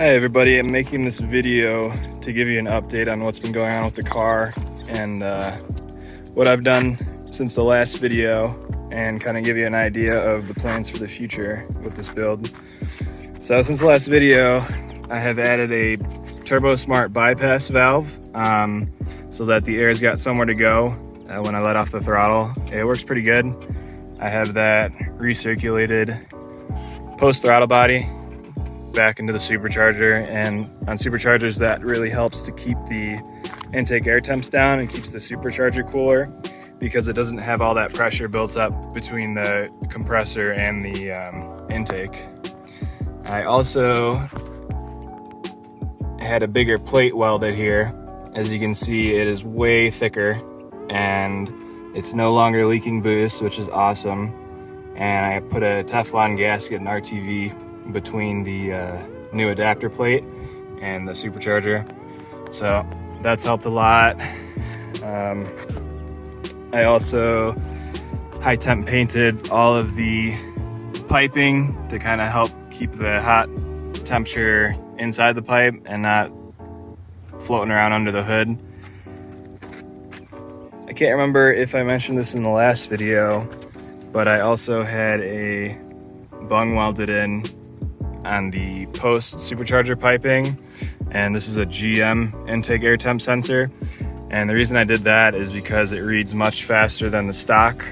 Hi everybody, I'm making this video to give you an update on what's been going on with the car and what I've done since the last video, and kind of give you an idea of the plans for the future with this build. So since the last video, I have added a Turbo Smart bypass valve so that the air's got somewhere to go when I let off the throttle. It works pretty good. I have that recirculated post throttle body back into the supercharger, and on superchargers that really helps to keep the intake air temps down and keeps the supercharger cooler because it doesn't have all that pressure built up between the compressor and the intake. I also had a bigger plate welded here. As you can see, it is way thicker and it's no longer leaking boost, which is awesome. And I put a Teflon gasket and RTV between the new adapter plate and the supercharger, so that's helped a lot. I also high temp painted all of the piping to kind of help keep the hot temperature inside the pipe and not floating around under the hood. I can't remember if I mentioned this in the last video, but I also had a bung welded in on the post supercharger piping, and this is a GM intake air temp sensor, and the reason I did that is because it reads much faster than the stock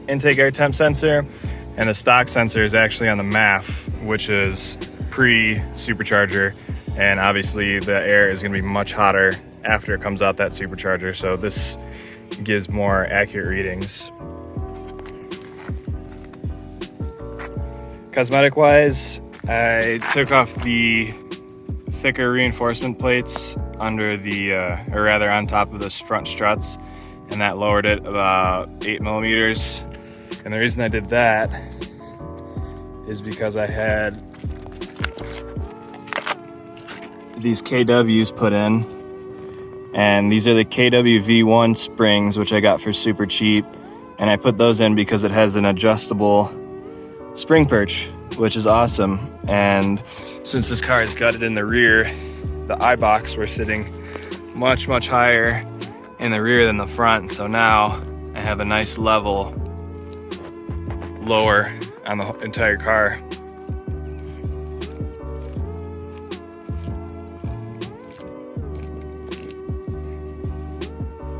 intake air temp sensor, and the stock sensor is actually on the MAF, which is pre-supercharger, and obviously the air is going to be much hotter after it comes out that supercharger, so this gives more accurate readings. Cosmetic wise, I took off the thicker reinforcement plates under the, or rather on top of the front struts, and that lowered it about 8 millimeters. And the reason I did that is because I had these KWs put in, and these are the KW V1 springs, which I got for super cheap, and I put those in because it has an adjustable spring perch, which is awesome. And since this car is gutted in the rear, the eye box were sitting much higher in the rear than the front, so now I have a nice level lower on the entire car.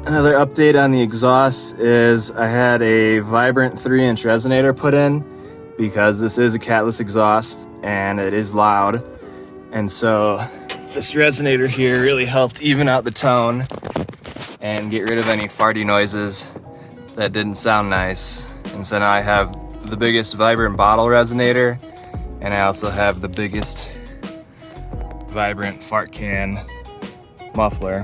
Another update on the exhaust is I had a Vibrant 3-inch resonator put in because this is a catless exhaust and it is loud, and so this resonator here really helped even out the tone and get rid of any farty noises that didn't sound nice. And so now I have the biggest Vibrant bottle resonator, and I also have the biggest Vibrant fart can muffler.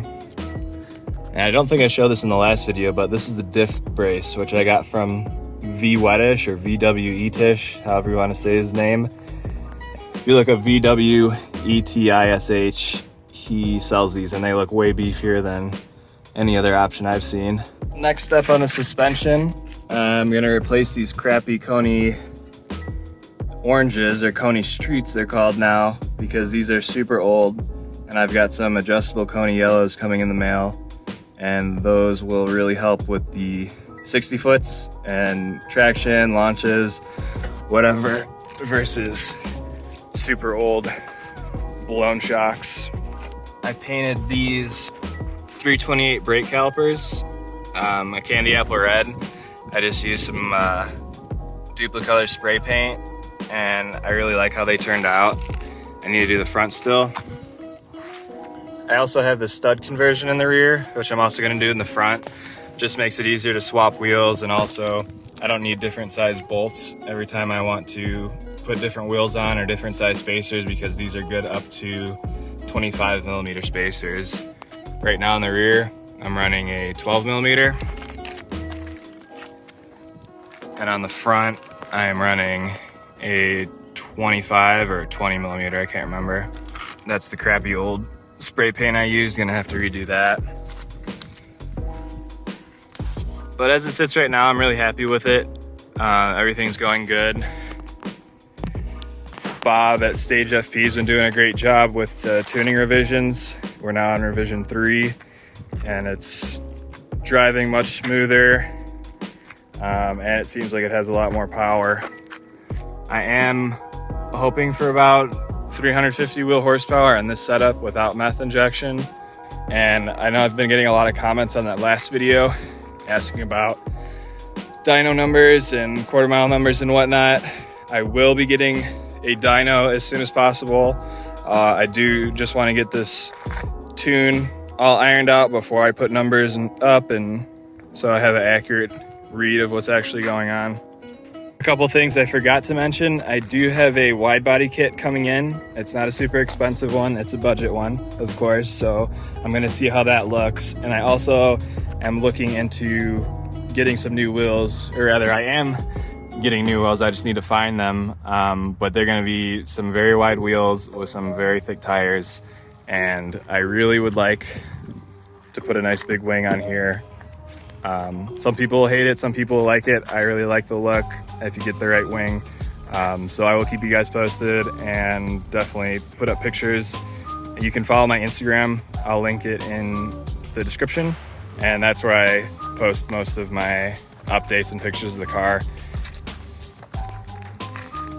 And I don't think I showed this in the last video, but this is the diff brace, which I got from V Wettish or VW Etish, however you want to say his name. If you look up VW Etish, he sells these and they look way beefier than any other option I've seen. Next up on the suspension, I'm gonna replace these crappy Coney oranges, or Coney Streets they're called now, because these are super old, and I've got some adjustable Coney yellows coming in the mail, and those will really help with the 60 foots and traction, launches, whatever, versus super old blown shocks. I painted these 328 brake calipers a candy apple red. I just used some Duplicolor spray paint, and I really like how they turned out. I need to do the front still. I also have the stud conversion in the rear, which I'm also going to do in the front. Just makes it easier to swap wheels, and also I don't need different size bolts every time I want to put different wheels on or different size spacers, because these are good up to 25 millimeter spacers. Right now in the rear, I'm running a 12 millimeter. And on the front, I'm running a 25 or 20 millimeter, I can't remember. That's the crappy old spray paint I used, gonna have to redo that. But as it sits right now, I'm really happy with it. Everything's going good. Bob at Stage FP has been doing a great job with the tuning revisions. We're now on revision 3 and it's driving much smoother, and it seems like it has a lot more power. I am hoping for about 350 wheel horsepower on this setup without meth injection. And I know I've been getting a lot of comments on that last video asking about dyno numbers and quarter mile numbers and whatnot. I will be getting a dyno as soon as possible. I do just want to get this tune all ironed out before I put numbers up, and so I have an accurate read of what's actually going on. A couple things I forgot to mention. I do have a wide body kit coming in. It's not a super expensive one, it's a budget one, of course, so I'm gonna see how that looks. And I also am looking into getting some new wheels, or rather I am getting new wheels, I just need to find them. But they're gonna be some very wide wheels with some very thick tires, and I really would like to put a nice big wing on here. Some people hate it, some people like it. I really like the look if you get the right wing. So I will keep you guys posted and definitely put up pictures. You can follow my Instagram. I'll link it in the description. And that's where I post most of my updates and pictures of the car.